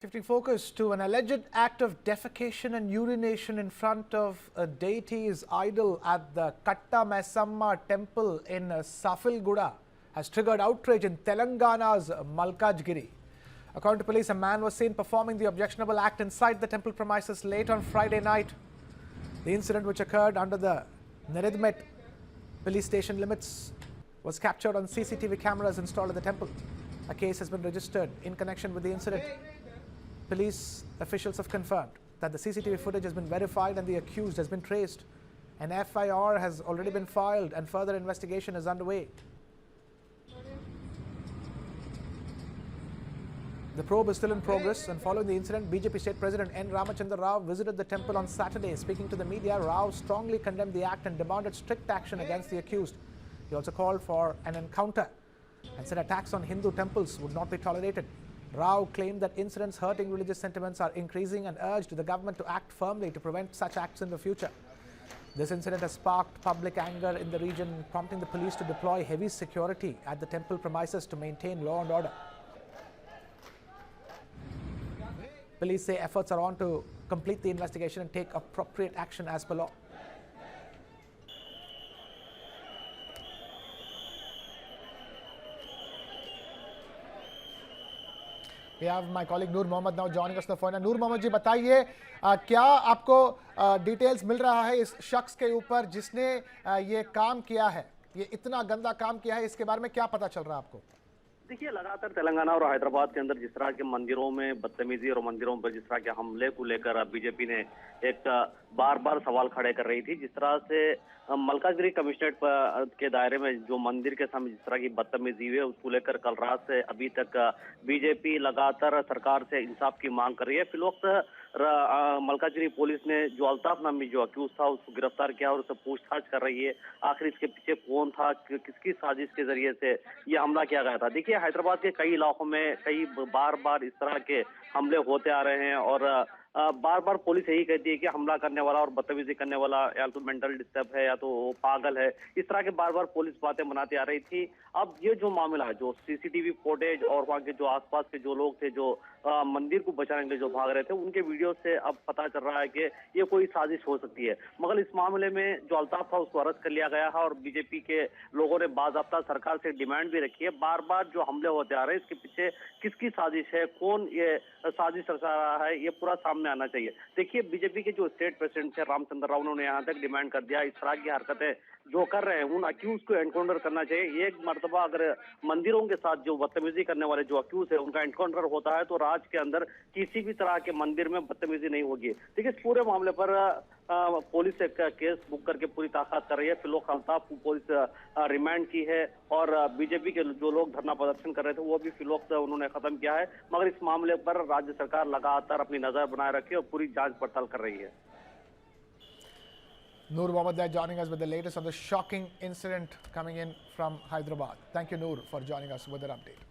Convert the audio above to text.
Shifting focus to an alleged act of defecation and urination in front of a deity's idol at the Katta Maisamma temple in Safilguda has triggered outrage in Telangana's Malkajgiri. According to police, a man was seen performing the objectionable act inside the temple premises late on Friday night. The incident, which occurred under the Neredmet police station limits, was captured on CCTV cameras installed at the temple. A case has been registered in connection with the incident. Police officials have confirmed that the CCTV footage has been verified and the accused has been traced. An FIR has already been filed and further investigation is underway. The probe is still in progress, and following the incident, BJP State President N. Ramachandra Rao visited the temple on Saturday. Speaking to the media, Rao strongly condemned the act and demanded strict action against the accused. He also called for an encounter and said attacks on Hindu temples would not be tolerated. Rao claimed that incidents hurting religious sentiments are increasing and urged the government to act firmly to prevent such acts in the future. This incident has sparked public anger in the region, prompting the police to deploy heavy security at the temple premises to maintain law and order. Police say efforts are on to complete the investigation and take appropriate action as per law. We have my colleague Noor Mohammed now joining us on the phone. Noor Mohammed जी बताइए, क्या आपको details मिल रहा है इस शख्स के ऊपर जिसने ये काम किया है, ये इतना गंदा काम किया है, इसके बारे में क्या पता चल रहा है आपको? देखिए, लगातार तेलंगाना और हैदराबाद के अंदर जिस तरह के मंदिरों में बदतमीजी और मंदिरों पर जिस तरह के हमले को लेकर बीजेपी ने एक बार बार सवाल खड़े कर रही थी। जिस तरह से मलकाजगिरी कमिश्नरेट के दायरे में जो मंदिर के सामने जिस तरह की बदतमीजी हुई है, उसको लेकर कल रात से अभी तक बीजेपी लगातार सरकार से इंसाफ की मांग कर रही है। फिलवक्त मलकाजगिरी पुलिस ने जो अल्ताफ नामी जो अक्यूज था उसको गिरफ्तार किया और उससे पूछताछ कर रही है। आखिर इसके पीछे कौन था, किसकी साजिश के जरिए से ये हमला किया गया था। देखिए, हैदराबाद के कई इलाकों में कई बार इस तरह के हमले होते आ रहे हैं और बार बार पुलिस यही कहती है कि हमला करने वाला और बदतमीजी करने वाला या तो मेंटल डिस्टर्ब है या तो वो पागल है। इस तरह के बार पुलिस बातें बनाती आ रही थी। अब ये जो मामला है, जो सीसीटीवी फुटेज और वहाँ के जो आसपास के जो लोग थे जो मंदिर को बचाने के लिए जो भाग रहे थे, उनके वीडियो से अब पता चल रहा है कि ये कोई साजिश हो सकती है। मगर इस मामले में जो अल्ताफ था उसको अरेस्ट कर लिया गया है और बीजेपी के लोगों ने बाज़ाब्ता सरकार से डिमांड भी रखी है। बार जो हमले होते आ रहे हैं, इसके पीछे किसकी साजिश है, कौन ये साजिश रचा रहा है, ये पूरा सामने आना चाहिए। देखिए, बीजेपी के जो स्टेट प्रेसिडेंट थे रामचंद्र राव, उन्होंने यहाँ तक डिमांड कर दिया, इस तरह की हरकतें जो कर रहे हैं उन अक्यूज को एनकाउंटर करना चाहिए। एक मर्तबा अगर मंदिरों के साथ जो बदतमीजी करने वाले जो अक्यूज है उनका एनकाउंटर होता है तो राज्य के अंदर किसी भी तरह के मंदिर में बदतमीजी नहीं होगी। देखिए, इस पूरे मामले पर पुलिस एक केस बुक करके पूरी ताकत कर रही है। फिलहाल अल्ताफ को पुलिस रिमांड की है और बीजेपी के जो लोग धरना प्रदर्शन कर रहे थे वो भी फिलहाल उन्होंने खत्म किया है। मगर इस मामले पर राज्य सरकार लगातार अपनी नजर बनाए रखी और पूरी जांच पड़ताल कर रही है। Noor Mohammed there joining us with the latest on the shocking incident coming in from Hyderabad. Thank you, Noor, for joining us with that update.